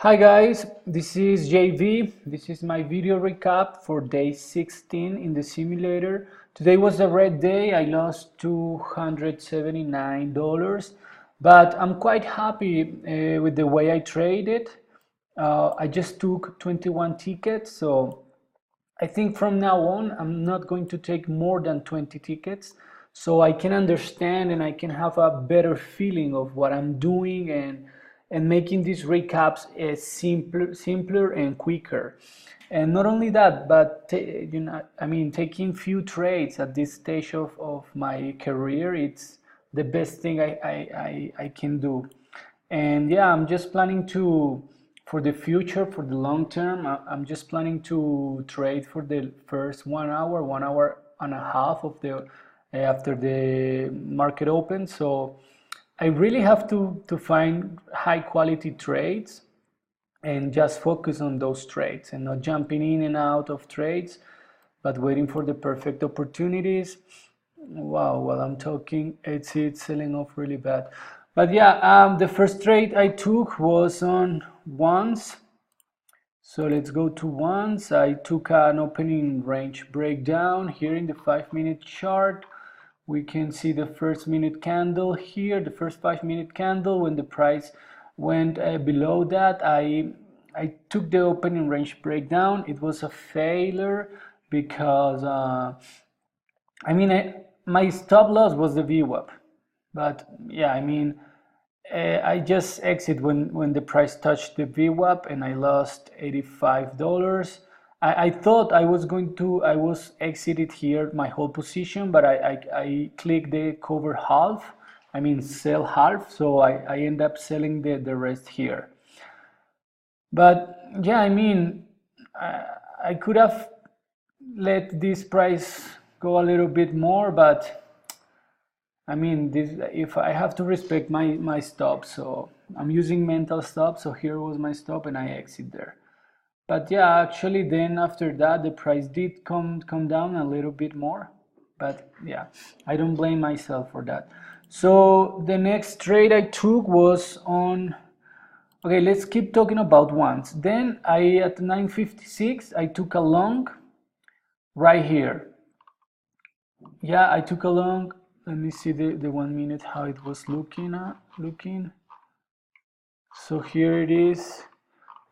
Hi guys, this is JV. This is my video recap for day 16 in the simulator. Today was a red day. I lost $279, but I'm quite happy with the way I traded. I just took 21 tickets, so I think from now on I'm not going to take more than 20 tickets so I can understand and I can have a better feeling of what I'm doing and making these recaps simpler and quicker. And not only that, but taking few trades at this stage of my career, it's the best thing I can do. And yeah, I'm just planning to, for the future, for the long term, I'm just planning to trade for the first 1 hour, 1 hour and a half of the after the market opens. So I really have to find high quality trades and just focus on those trades and not jumping in and out of trades, but waiting for the perfect opportunities. Wow, while I'm talking, it's selling off really bad. But yeah, the first trade I took was on ones. So let's go to ones. I took an opening range breakdown here in the 5-minute chart. We can see the first minute candle here, the first 5-minute candle. When the price went below that, I took the opening range breakdown. It was a failure because my stop loss was the VWAP, but yeah, I just exit when the price touched the VWAP and I lost $85. I thought I was exited here my whole position, but I clicked the cover half, sell half, so I end up selling the rest here. But yeah, I could have let this price go a little bit more, but if I have to respect my stop, so I'm using mental stop. So here was my stop and I exit there. But yeah, actually then after that the price did come down a little bit more, but yeah, I don't blame myself for that. So the next trade I took was on, okay, let's keep talking about ones. Then at 9:56 I took a long right here. Yeah, I took a long. Let me see the 1 minute how it was looking. So here it is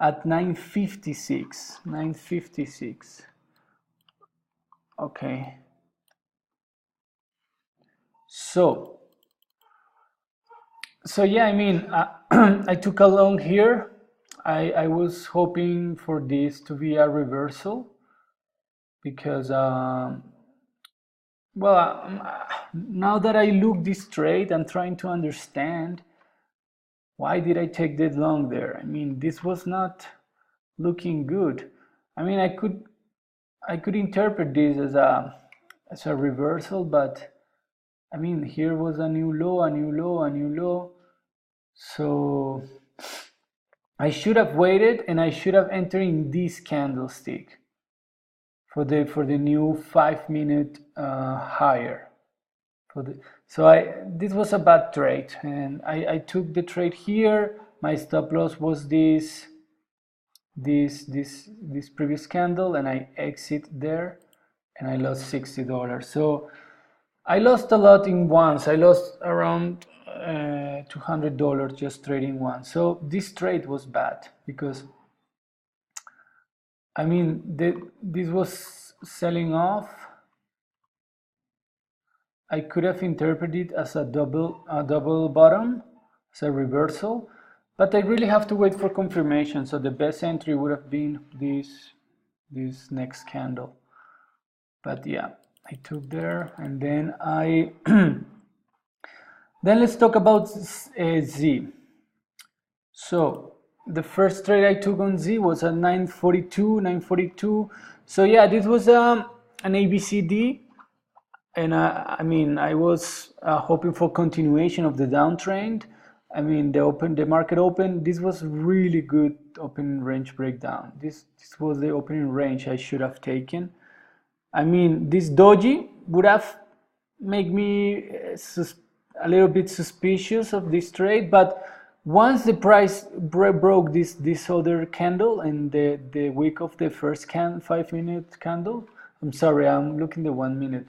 at 9:56. 9:56. Okay. So yeah, I took a long here. I was hoping for this to be a reversal because now that I look this trade, I'm trying to understand why did I take that long there. This was not looking good. I could interpret this as a reversal, but here was a new low, a new low, a new low. So I should have waited and I should have entered in this candlestick for the new 5-minute higher. This was a bad trade, and I took the trade here. My stop loss was this previous candle, and I exit there, and I lost $60. So I lost a lot in ones. I lost around $200 just trading one. So this trade was bad because this was selling off. I could have interpreted it as a double bottom, as a reversal, but I really have to wait for confirmation. So the best entry would have been this next candle. But yeah, I took there, and then then let's talk about Z. So the first trade I took on Z was at 942. So yeah, this was an ABCD, and I was hoping for continuation of the downtrend. The market opened. This was really good opening range breakdown. This was the opening range I should have taken. This doji would have made me a little bit suspicious of this trade, but Once the price broke this other candle in the week of the first 5-minute candle. I'm sorry, I'm looking the 1 minute.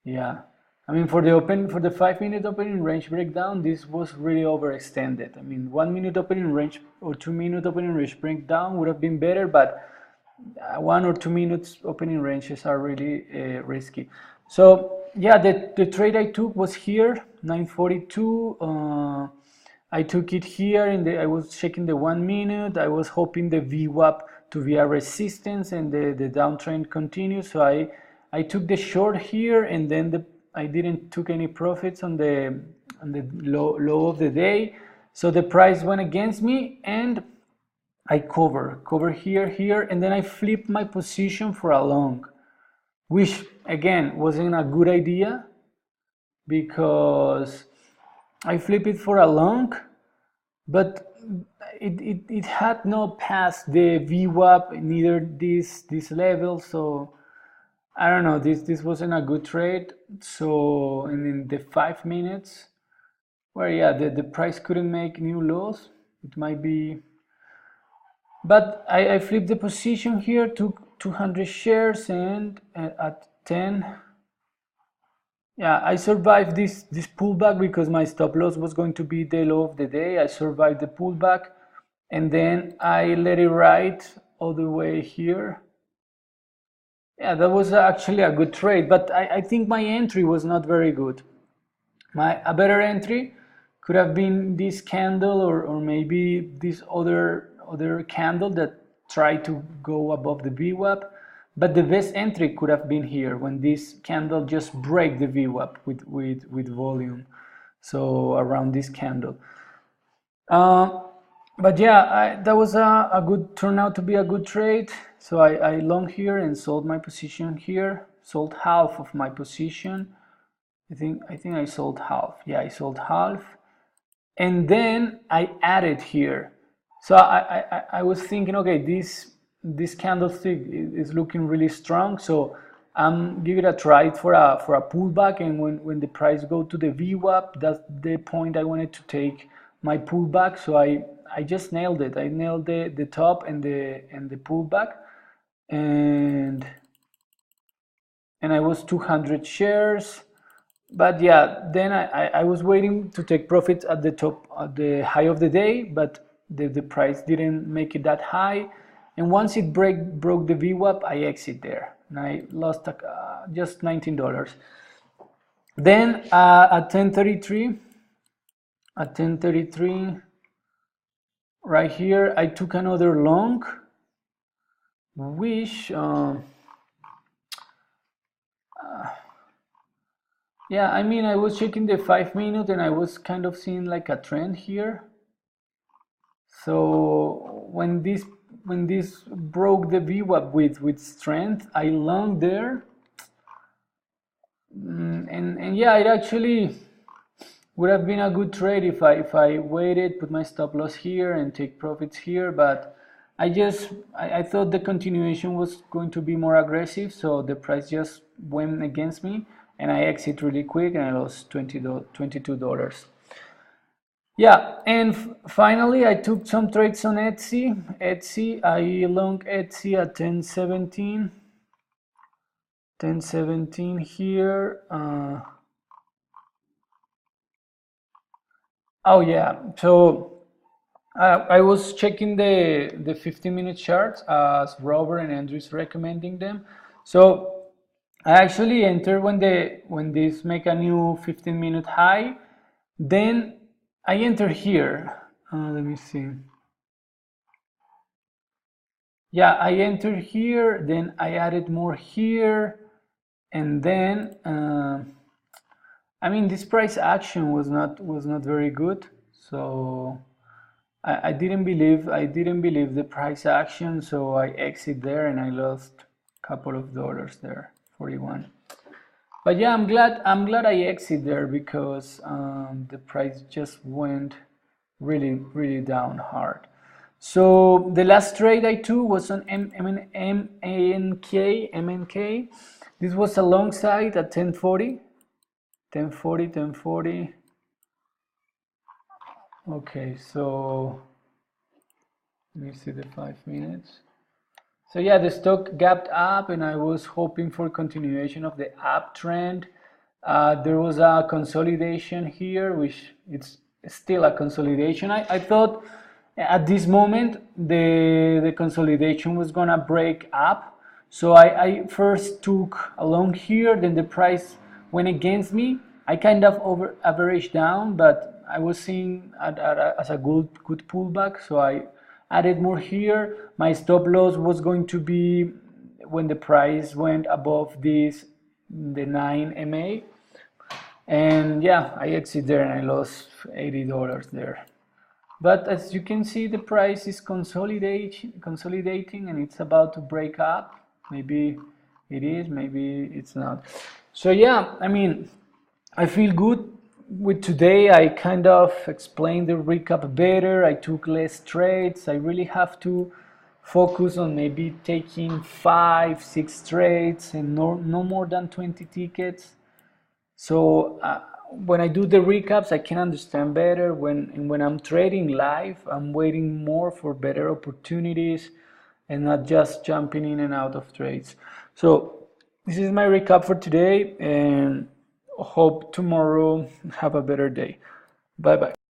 Yeah, I mean for the 5-minute opening range breakdown, this was really overextended. I mean 1 minute opening range or 2 minute opening range breakdown would have been better, but 1 or 2 minutes opening ranges are really risky. So yeah, the trade I took was here, 942. I took it here I was checking the 1 minute. I was hoping the VWAP to be a resistance and the downtrend continues. So I took the short here, and then I didn't took any profits on the low of the day. So the price went against me, and I cover here, and then I flipped my position for a long, which again wasn't a good idea because I flipped it for a long, but it had not passed the VWAP, neither this level, so I don't know, this wasn't a good trade. So in the 5 minutes, where yeah, the price couldn't make new lows, it might be. But I flipped the position here, took 200 shares, and at 10, yeah, I survived this pullback because my stop loss was going to be the low of the day. I survived the pullback, and then I let it ride all the way here. Yeah, that was actually a good trade, but I think my entry was not very good. A better entry could have been this candle, or maybe this other candle that tried to go above the VWAP, but the best entry could have been here when this candle just break the VWAP with volume, so around this candle. But yeah, that was a good, turned out to be a good trade. So I long here and sold my position here, sold half of my position. I think I sold half. Yeah, I sold half, and then I added here. So I was thinking, okay, this candlestick is looking really strong, so I'm give it a try for a pullback, and when the price go to the VWAP, that's the point I wanted to take my pullback. So I just nailed it. I nailed the top and the pullback, and I was 200 shares. But yeah, then I was waiting to take profits at the top, at the high of the day, but the price didn't make it that high. And once it broke the VWAP, I exit there, and I lost just $19. Then at 10:33, right here, I took another long, which yeah, I mean, I was checking the 5 minute, and I was kind of seeing like a trend here. So when this broke the VWAP with strength, I long there, and yeah, it actually would have been a good trade if I waited, put my stop loss here, and take profits here. But I thought the continuation was going to be more aggressive, so the price just went against me, and I exit really quick, and I lost $22. Yeah, and finally I took some trades on Etsy. I long Etsy at 10:17. 10:17 here. Oh yeah, so I was checking the 15-minute charts as Robert and Andrew's recommending them. So I actually enter when this make a new 15-minute high. Then I enter here. Let me see. Yeah, I entered here, then I added more here, and then I mean, this price action was not very good. So I didn't believe the price action, so I exit there, and I lost a couple of dollars there, 41. But yeah, I'm glad I exit there because the price just went really down hard. So the last trade I took was on MNK. This was alongside at 1040. Okay, so let me see the 5 minutes. So yeah, the stock gapped up and I was hoping for continuation of the uptrend. There was a consolidation here, which it's still a consolidation. I thought at this moment the consolidation was gonna break up. So I first took along here, then the price went against me. I kind of over averaged down, but I was seeing as a good pullback, so I added more here. My stop loss was going to be when the price went above this, the 9 MA. And yeah, I exit there and I lost $80 there. But as you can see, the price is consolidating and it's about to break up. Maybe it is, maybe it's not. So yeah, I mean, I feel good with today. I kind of explained the recap better. I took less trades. I really have to focus on maybe taking 5, 6 trades and no more than 20 tickets. So when I do the recaps, I can understand better. When I'm trading live, I'm waiting more for better opportunities and not just jumping in and out of trades. So this is my recap for today, and hope tomorrow have a better day. Bye bye.